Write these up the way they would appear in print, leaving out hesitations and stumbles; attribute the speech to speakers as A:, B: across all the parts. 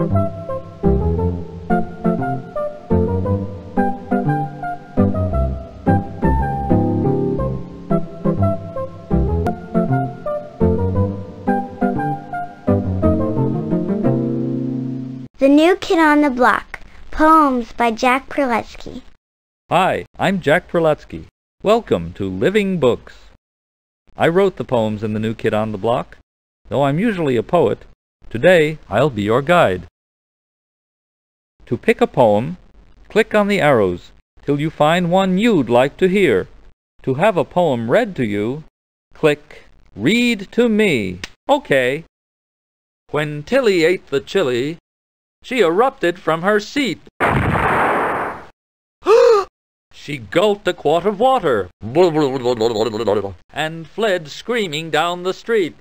A: The New Kid on the Block, poems by Jack Perletsky.
B: Hi, I'm Jack Perletsky. Welcome to Living Books. I wrote the poems in The New Kid on the Block. Though I'm usually a poet, today I'll be your guide. To pick a poem, click on the arrows till you find one you'd like to hear. To have a poem read to you, click Read to Me. Okay. When Tilly ate the chili, she erupted from her seat. She gulped a quart of water and fled screaming down the street.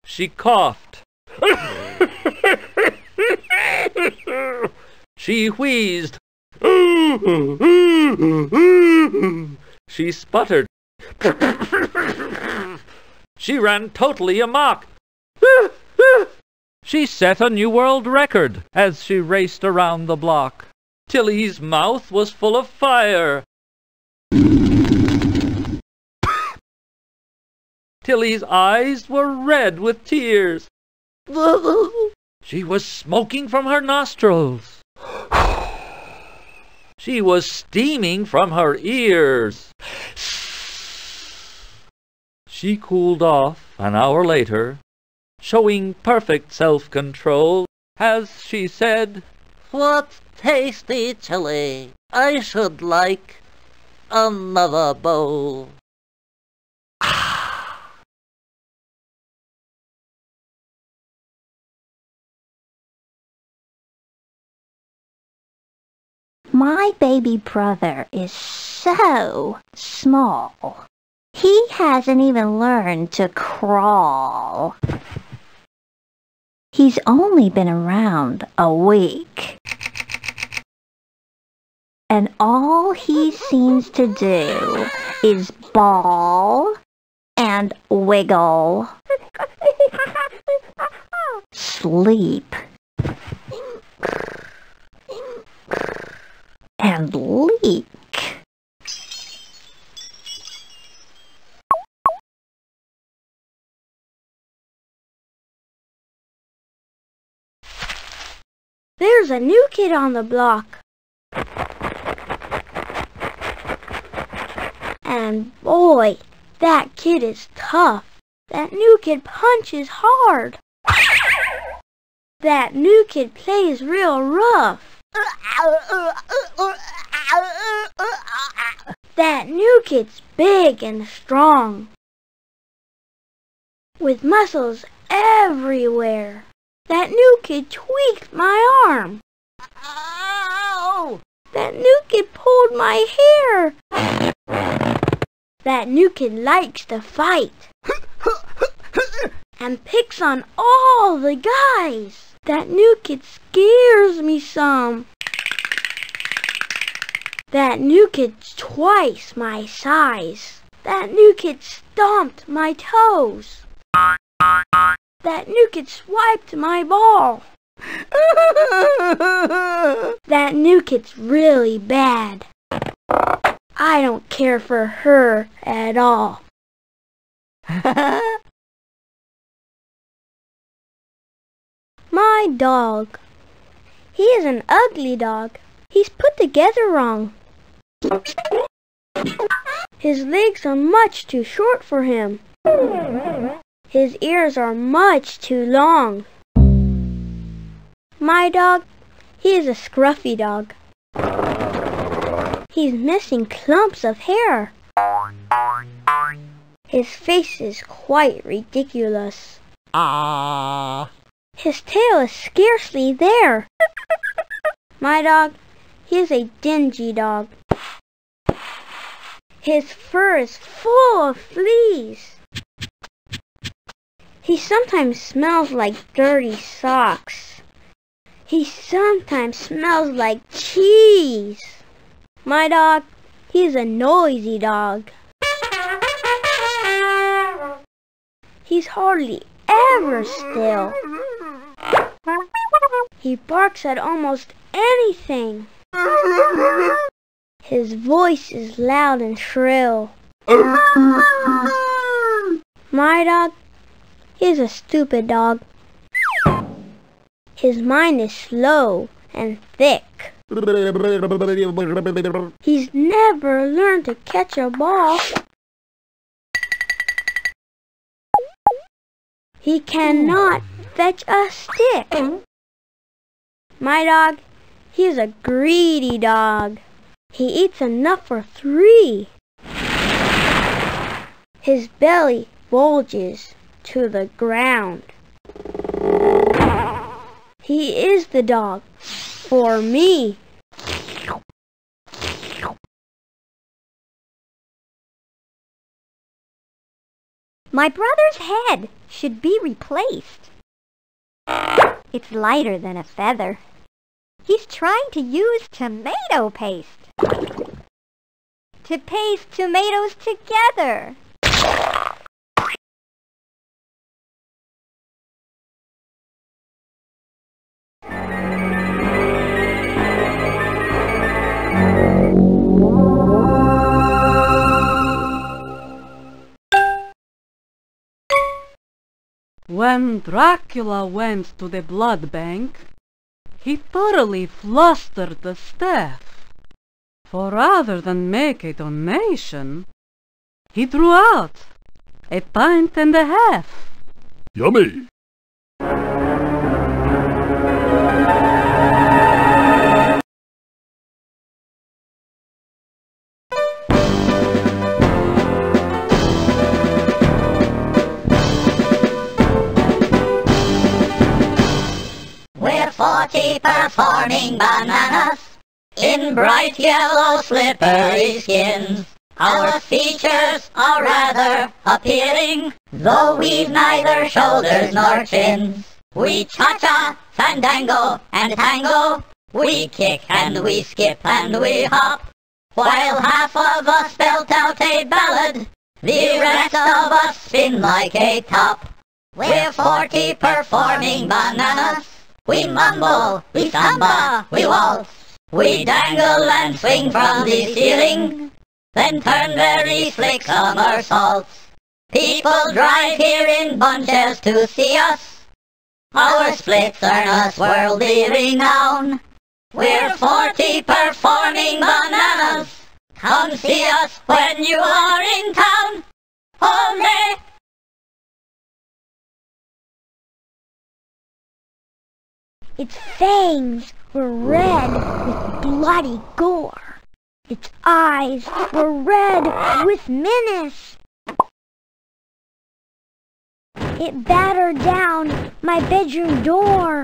B: She coughed. She wheezed. She sputtered. She ran totally amok. She set a new world record as she raced around the block. Tilly's mouth was full of fire. Tilly's eyes were red with tears. She was smoking from her nostrils. She was steaming from her ears. She cooled off an hour later, showing perfect self-control, as she said,
C: "What tasty chili! I should like another bowl."
D: My baby brother is so small. He hasn't even learned to crawl. He's only been around a week. And all he seems to do is bawl and wiggle, sleep, and leak.
A: There's a new kid on the block. And boy, that kid is tough. That new kid punches hard. That new kid plays real rough. That new kid's big and strong, with muscles everywhere. That new kid tweaked my arm.
C: Ow!
A: That new kid pulled my hair. That new kid likes to fight and picks on all the guys. That new kid scares me some. That new kid's twice my size. That new kid stomped my toes. That new kid swiped my ball. That new kid's really bad. I don't care for her at all. My dog. He is an ugly dog. He's put together wrong. His legs are much too short for him. His ears are much too long. My dog, he is a scruffy dog. He's missing clumps of hair. His face is quite ridiculous. His tail is scarcely there. My dog, he is a dingy dog. His fur is full of fleas. He sometimes smells like dirty socks. He sometimes smells like cheese. My dog, he is a noisy dog. He's hardly ever still. He barks at almost anything. His voice is loud and shrill. My dog, he's a stupid dog. His mind is slow and thick. He's never learned to catch a ball. He cannot fetch a stick. My dog, he's a greedy dog. He eats enough for 3. His belly bulges to the ground. He is the dog for me.
D: My brother's head should be replaced. It's lighter than a feather. He's trying to use tomato paste to paste tomatoes together.
E: When Dracula went to the blood bank, he thoroughly flustered the staff. For rather than make a donation, he drew out 1.5 pints.
B: Yummy!
C: We're 40 performing bananas in bright yellow slippery skins. Our features are rather appealing, though we've neither shoulders nor chins. We cha-cha, fandango, and tango. We kick and we skip and we hop. While half of us belt out a ballad, the rest of us spin like a top. We're 40 performing bananas. We mumble, we samba, we waltz. We dangle and swing from the ceiling, then turn very slick somersaults. People drive here in bunches to see us. Our splits earn us worldly renown. We're 40 performing bananas. Come see us when you are in town. Ole!
A: Its fangs were red with bloody gore. Its eyes were red with menace. It battered down my bedroom door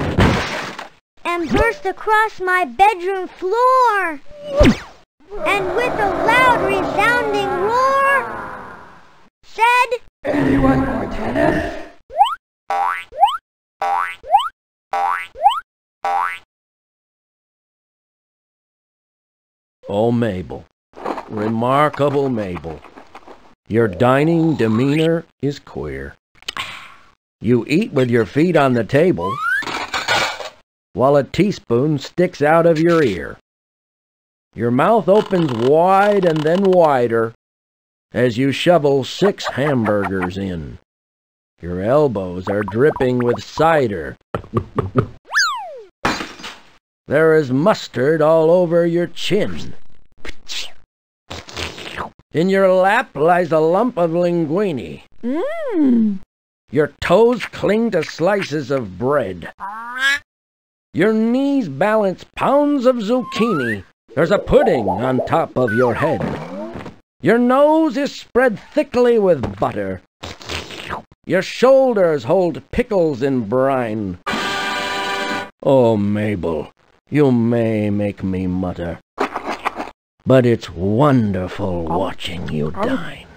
A: and burst across my bedroom floor. And with a loud resounding roar, said, "Anyone more tennis?"
F: Oh, Mabel, remarkable Mabel, your dining demeanor is queer. You eat with your feet on the table, while a teaspoon sticks out of your ear. Your mouth opens wide and then wider as you shovel 6 hamburgers in. Your elbows are dripping with cider. There is mustard all over your chin. In your lap lies a lump of linguine. Your toes cling to slices of bread. Your knees balance pounds of zucchini. There's a pudding on top of your head. Your nose is spread thickly with butter. Your shoulders hold pickles in brine. Oh, Mabel, you may make me mutter, but it's wonderful watching you dine.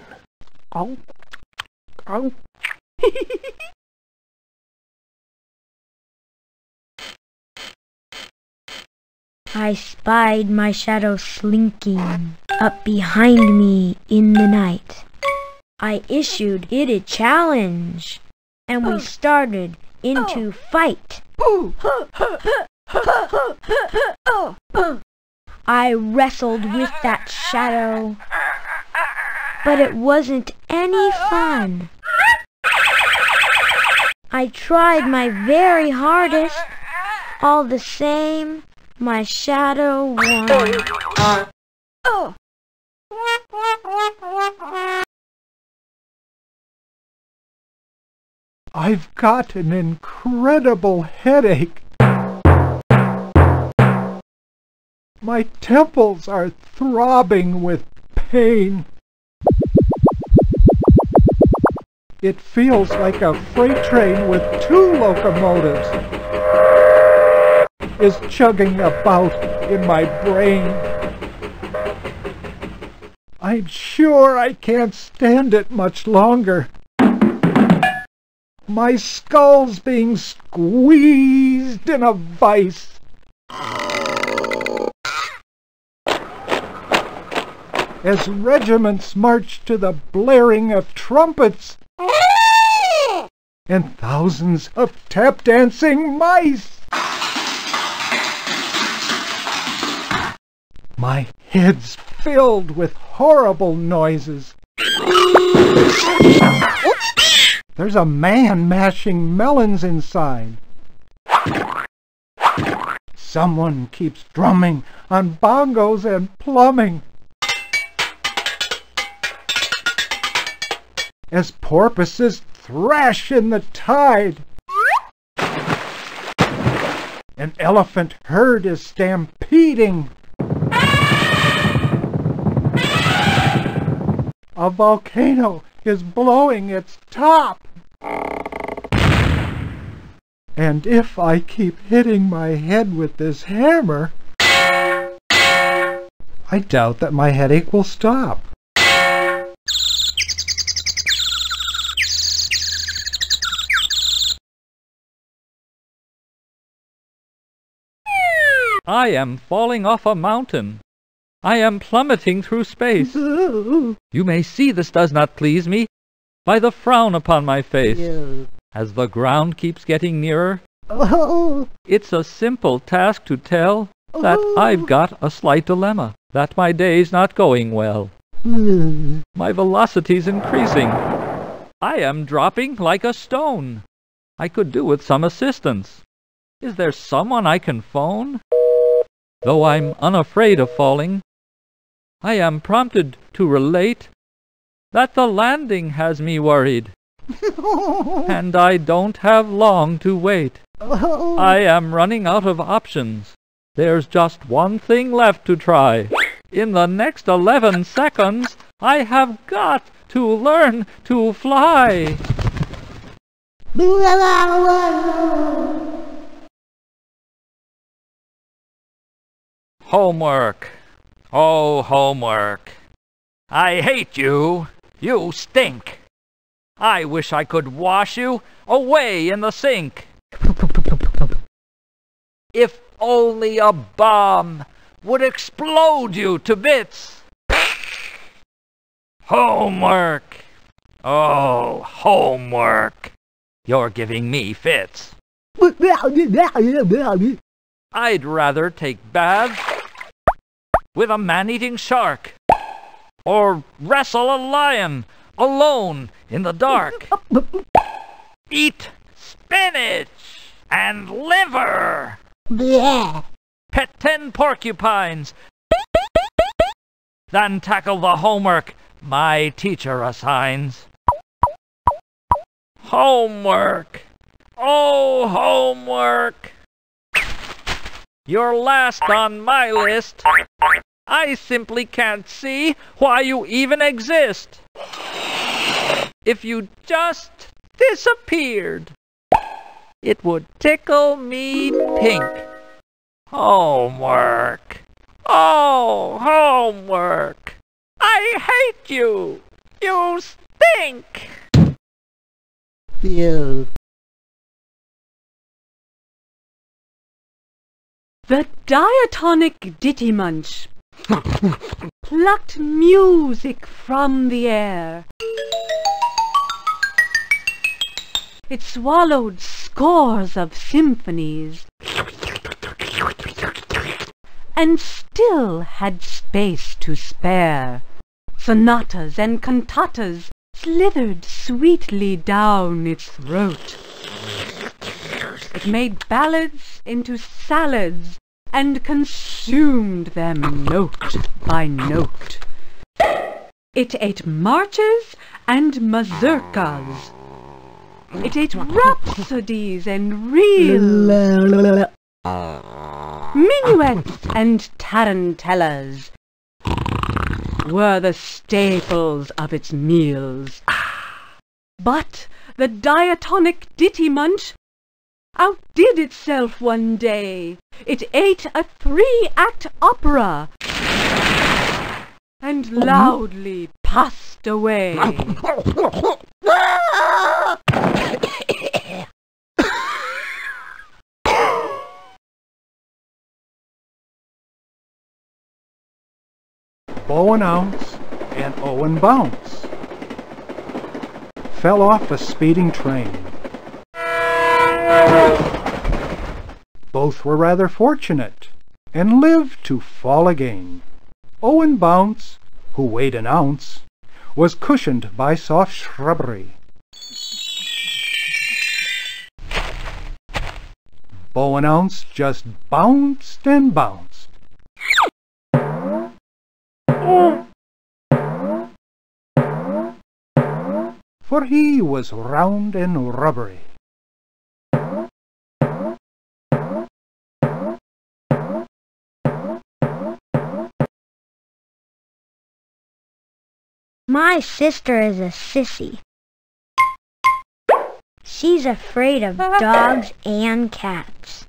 A: I spied my shadow slinking up behind me in the night. I issued it a challenge, and we started into fight. I wrestled with that shadow, but it wasn't any fun. I tried my very hardest. All the same, my shadow won.
G: I've got an incredible headache. My temples are throbbing with pain. It feels like a freight train with 2 locomotives is chugging about in my brain. I'm sure I can't stand it much longer. My skull's being squeezed in a vice. As regiments march to the blaring of trumpets and thousands of tap-dancing mice. My head's filled with horrible noises. There's a man mashing melons inside. Someone keeps drumming on bongos and plumbing. As porpoises thrash in the tide. An elephant herd is stampeding. A volcano is blowing its top. And if I keep hitting my head with this hammer, I doubt that my headache will stop.
B: I am falling off a mountain. I am plummeting through space. You may see this does not please me by the frown upon my face. As the ground keeps getting nearer, it's a simple task to tell that I've got a slight dilemma, that my day's not going well. My velocity's increasing. I am dropping like a stone. I could do with some assistance. Is there someone I can phone? Though I'm unafraid of falling, I am prompted to relate that the landing has me worried, and I don't have long to wait. I am running out of options. There's just one thing left to try. In the next 11 seconds, I have got to learn to fly. Homework. Oh, homework. I hate you. You stink. I wish I could wash you away in the sink. If only a bomb would explode you to bits. Homework. Oh, homework. You're giving me fits. I'd rather take baths with a man-eating shark, or wrestle a lion alone in the dark. Eat spinach and liver. Pet 10 porcupines, then tackle the homework my teacher assigns. Homework. Oh, homework. You're last on my list. I simply can't see why you even exist. If you just disappeared, it would tickle me pink. Homework. Oh, homework. I hate you. You stink.
E: The diatonic ditty munch plucked music from the air. It swallowed scores of symphonies, and still had space to spare. Sonatas and cantatas slithered sweetly down its throat. It made ballads into salads and consumed them note by note. It ate marches and mazurkas. It ate rhapsodies and reels, minuets and tarantellas were the staples of its meals. But the diatonic ditty munch outdid itself one day. It ate a 3-act opera and loudly passed away.
G: Bow and Ounce and Owen Bounce fell off a speeding train. Both were rather fortunate and lived to fall again. Owen Bounce, who weighed an ounce, was cushioned by soft shrubbery. Bow and Ounce just bounced and bounced. For he was round and rubbery.
A: My sister is a sissy. She's afraid of dogs and cats.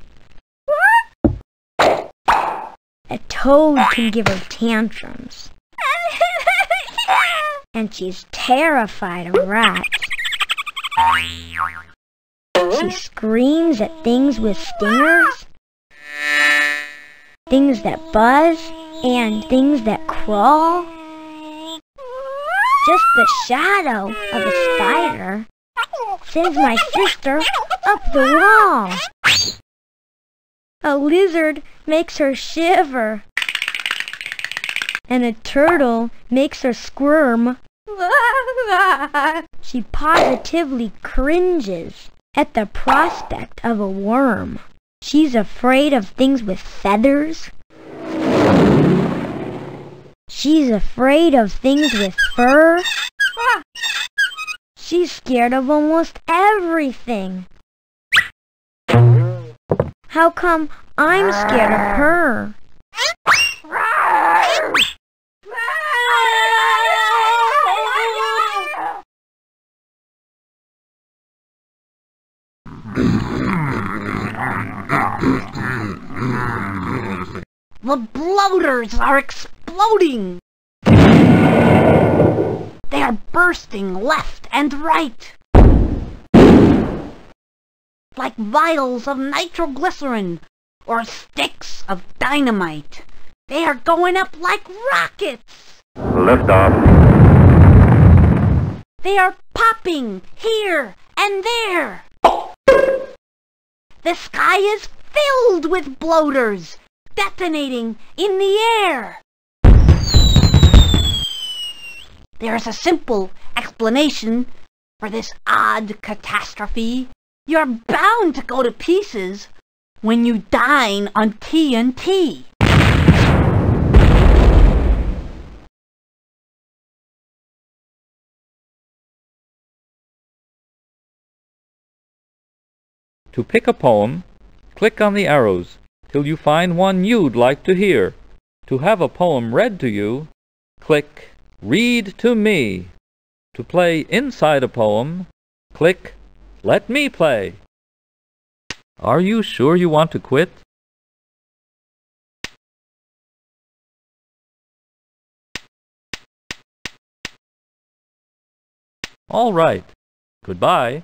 A: A toad can give her tantrums. And she's terrified of rats. She screams at things with stingers, things that buzz, and things that crawl. Just the shadow of a spider sends my sister up the wall. A lizard makes her shiver, and a turtle makes her squirm. She positively cringes at the prospect of a worm. She's afraid of things with feathers. She's afraid of things with fur. She's scared of almost everything. How come I'm scared of her?
E: The bloaters are exploding! They are bursting left and right, like vials of nitroglycerin or sticks of dynamite. They are going up like rockets!
B: Liftoff.
E: They are popping here and there. The sky is filled with bloaters, detonating in the air. There is a simple explanation for this odd catastrophe. You're bound to go to pieces when you dine on TNT.
B: To pick a poem, click on the arrows till you find one you'd like to hear. To have a poem read to you, click Read to Me. To play inside a poem, click Let Me Play. Are you sure you want to quit? All right. Goodbye.